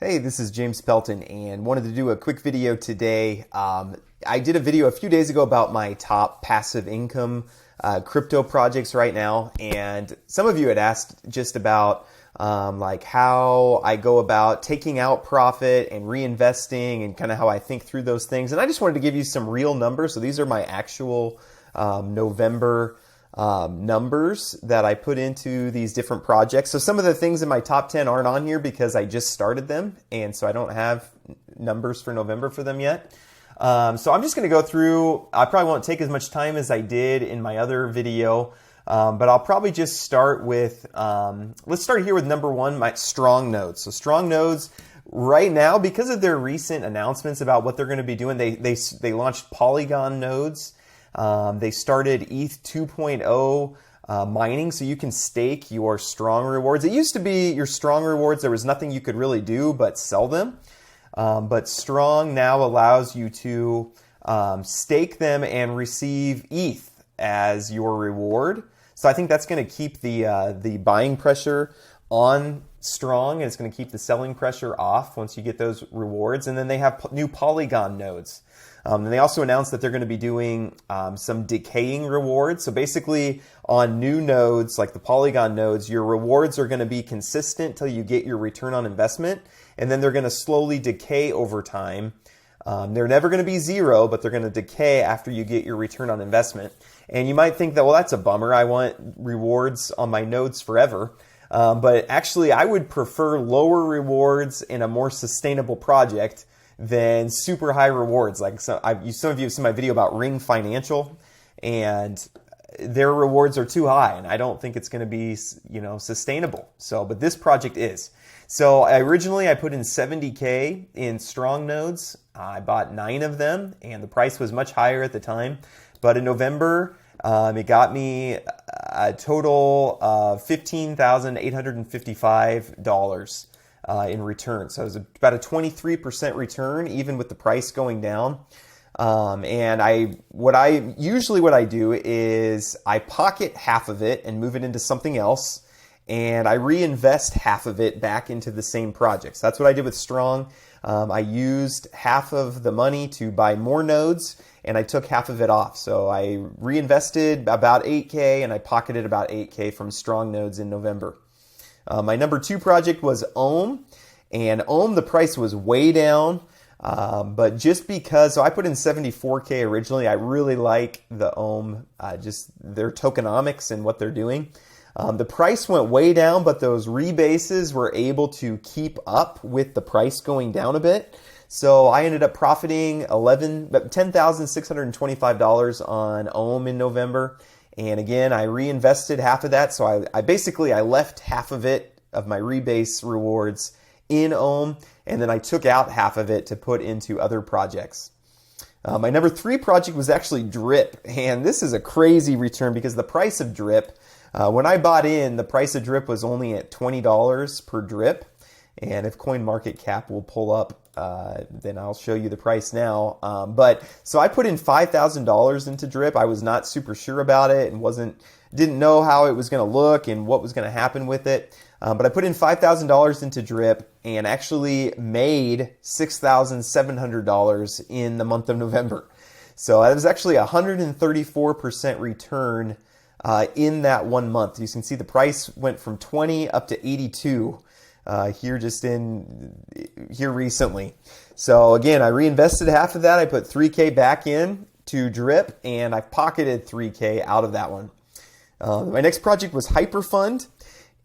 Hey, this is James Pelton and wanted to do a quick video today. I did a video a few days ago about my top passive income crypto projects right now, and some of you had asked just about like how I go about taking out profit and reinvesting and kind of how I think through those things. And I just wanted to give you some real numbers. So these are my actual November numbers that I put into these different projects. So some of the things in my top 10 aren't on here because I just started them, and so I don't have numbers for November for them yet. So I'm just going to go through. I probably won't take as much time as I did in my other video, but I'll probably just start with, let's start here with number one, my strong nodes. So strong nodes right now, because of their recent announcements about what they're going to be doing, they launched Polygon nodes. They started ETH 2.0 mining, so you can stake your strong rewards. It used to be your strong rewards, there was nothing you could really do but sell them. But strong now allows you to stake them and receive ETH as your reward. So I think that's going to keep the buying pressure on strong, and it's going to keep the selling pressure off once you get those rewards. And then they have new Polygon nodes. And they also announced that they're going to be doing some decaying rewards. So basically on new nodes, like the Polygon nodes, your rewards are going to be consistent till you get your return on investment. And then they're going to slowly decay over time. They're never going to be zero, but they're going to decay after you get your return on investment. And you might think that, well, that's a bummer. I want rewards on my nodes forever. But actually, I would prefer lower rewards in a more sustainable project than super high rewards. Like some of you have seen my video about Ring Financial, and their rewards are too high, and I don't think it's going to be, sustainable. So, but this project is. So originally I put in 70K in strong nodes. I bought 9 of them, and the price was much higher at the time. But in November, it got me a total of $15,855. In return. So it was about a 23% return, even with the price going down. And what I do is I pocket half of it and move it into something else, and I reinvest half of it back into the same projects. That's what I did with Strong. I used half of the money to buy more nodes, and I took half of it off. So I reinvested about 8K, and I pocketed about 8K from Strong nodes in November. My number 2 project was Ohm, and Ohm, the price was way down, but just because, so I put in 74K originally. I really like the Ohm, just their tokenomics and what they're doing. The price went way down, but those rebases were able to keep up with the price going down a bit. So I ended up profiting $10,625 on Ohm in November. And again, I reinvested half of that. So I basically left half of it, of my rebase rewards, in Ohm, and then I took out half of it to put into other projects. My number 3 project was actually Drip. And this is a crazy return because the price of Drip, when I bought in, the price of Drip was only at $20 per drip. And if CoinMarketCap will pull up, then I'll show you the price now. But so I put in $5,000 into Drip. I was not super sure about it and didn't know how it was going to look and what was going to happen with it. But I put in $5,000 into Drip and actually made $6,700 in the month of November. So that was actually a 134% return in that 1 month. You can see the price went from 20 up to 82. Here recently. So again, I reinvested half of that. I put 3K back in to Drip, and I pocketed 3K out of that one. My next project was Hyperfund,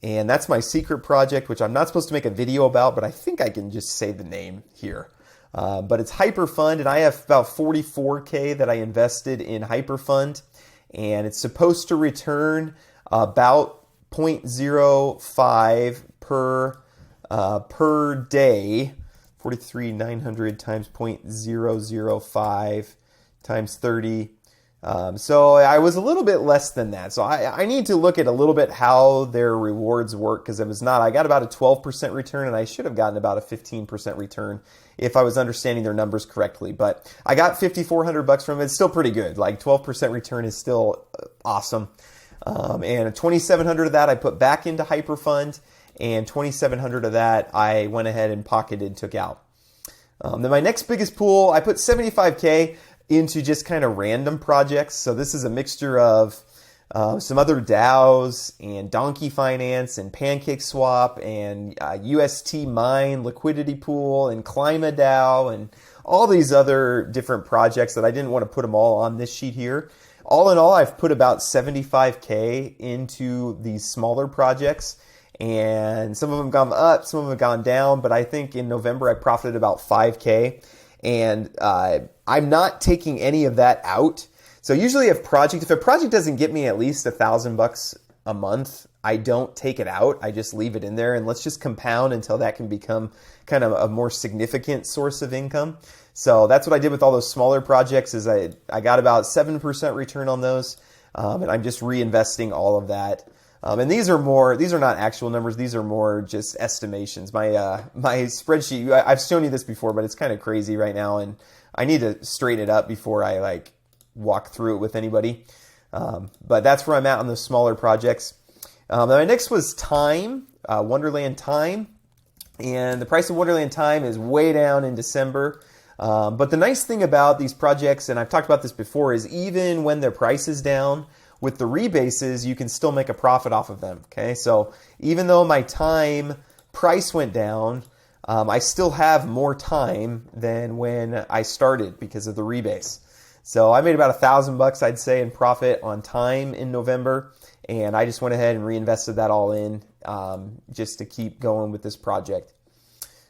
and that's my secret project, which I'm not supposed to make a video about, but I think I can just say the name here. But it's Hyperfund, and I have about 44K that I invested in Hyperfund, and it's supposed to return about 0.05 per day, 43,900 times 0.005 times 30. So I was a little bit less than that. So I need to look at a little bit how their rewards work, because I got about a 12% return, and I should have gotten about a 15% return if I was understanding their numbers correctly. But I got $5,400 from it. It's still pretty good. Like 12% return is still awesome. And $2,700 of that I put back into Hyperfund. and 2,700 of that I went ahead and pocketed, took out. Then my next biggest pool, I put 75K into just kind of random projects. So this is a mixture of some other DAOs and Donkey Finance and Pancake Swap and UST Mine Liquidity Pool and Clima DAO and all these other different projects that I didn't want to put them all on this sheet here. All in all, I've put about 75K into these smaller projects, and some of them gone up, some of them have gone down, but I think in November I profited about 5K, and I'm not taking any of that out. So usually if a project doesn't get me at least $1,000 a month, I don't take it out. I just leave it in there and let's just compound until that can become kind of a more significant source of income. So that's what I did with all those smaller projects. Is I got about 7% return on those, and I'm just reinvesting all of that. And these are not actual numbers. These are more just estimations. My spreadsheet, I've shown you this before, but it's kind of crazy right now, and I need to straighten it up before I walk through it with anybody. But that's where I'm at on those smaller projects. My next was Time, Wonderland Time, and the price of Wonderland Time is way down in December. But the nice thing about these projects, and I've talked about this before, is even when their price is down, with the rebases, you can still make a profit off of them. Okay, so even though my Time price went down, I still have more time than when I started because of the rebase. So I made about $1,000, I'd say, in profit on Time in November, and I just went ahead and reinvested that all in just to keep going with this project.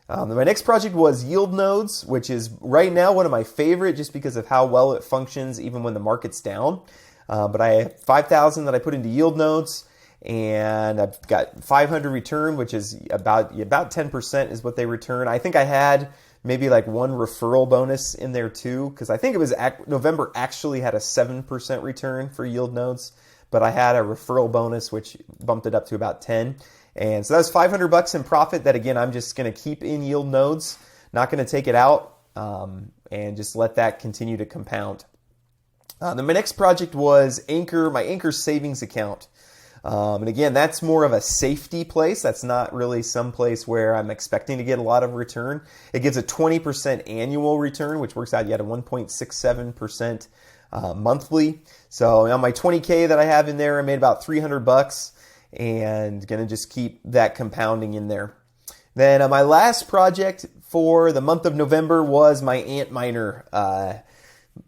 My next project was Yield Nodes, which is right now one of my favorite just because of how well it functions even when the market's down. But I have 5,000 that I put into Yield Nodes, and I've got 500 return, which is about 10% is what they return. I think I had maybe one referral bonus in there too, because I think it was November actually had a 7% return for Yield Nodes, but I had a referral bonus which bumped it up to about 10. And so that's $500 in profit that, again, I'm just going to keep in Yield Nodes, not going to take it out, and just let that continue to compound. Then my next project was Anchor, my Anchor savings account. And again, that's more of a safety place. That's not really some place where I'm expecting to get a lot of return. It gives a 20% annual return, which works out you at a 1.67% monthly. So on my 20K that I have in there, I made about $300 and going to just keep that compounding in there. Then my last project for the month of November was my Antminer,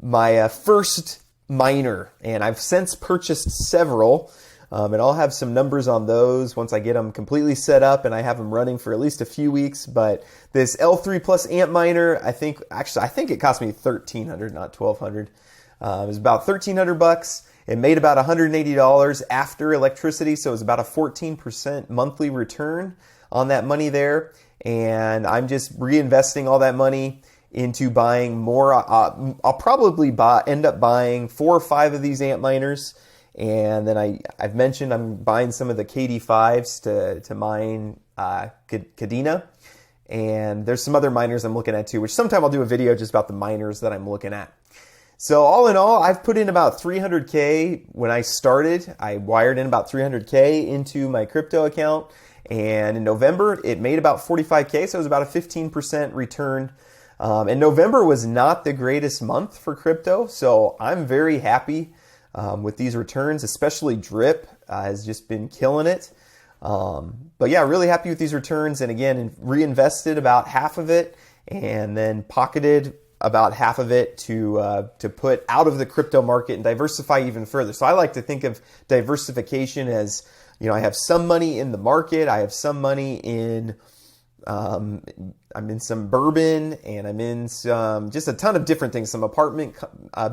my first miner, and I've since purchased several. And I'll have some numbers on those once I get them completely set up and I have them running for at least a few weeks. But this L3 Plus Antminer, I think it cost me $1,300, not $1,200. It was about $1,300. It made about $180 after electricity, so it was about a 14% monthly return on that money there. And I'm just reinvesting all that money into buying more. I'll probably end up buying 4 or 5 of these Antminers. And then I've mentioned I'm buying some of the KD5s to mine Kadena. And there's some other miners I'm looking at too, which sometime I'll do a video just about the miners that I'm looking at. So all in all, I've put in about 300K when I started. I wired in about 300K into my crypto account. And in November, it made about 45K, so it was about a 15% return. And November was not the greatest month for crypto, so I'm very happy with these returns, especially Drip has just been killing it. But yeah, really happy with these returns. And again, reinvested about half of it and then pocketed about half of it to put out of the crypto market and diversify even further. So I like to think of diversification as, I have some money in the market, I have some money in, I'm in some bourbon, and I'm in some, just a ton of different things, some apartment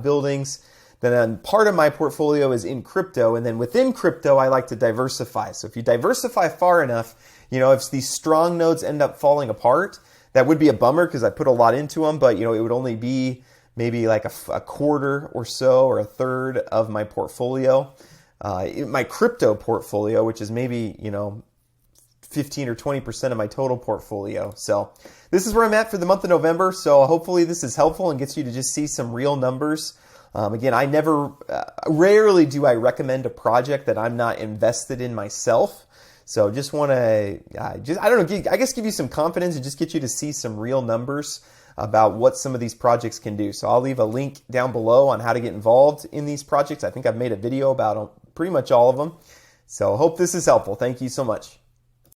buildings. Then part of my portfolio is in crypto, and then within crypto, I like to diversify. So if you diversify far enough, if these strong nodes end up falling apart, that would be a bummer because I put a lot into them, but it would only be maybe like a quarter or so, or a third of my portfolio. My crypto portfolio, which is maybe, 15 or 20% of my total portfolio. So this is where I'm at for the month of November. So hopefully this is helpful and gets you to just see some real numbers. Again, rarely do I recommend a project that I'm not invested in myself. So just want to, I don't know, I guess give you some confidence and just get you to see some real numbers about what some of these projects can do. So I'll leave a link down below on how to get involved in these projects. I think I've made a video about pretty much all of them. So hope this is helpful. Thank you so much.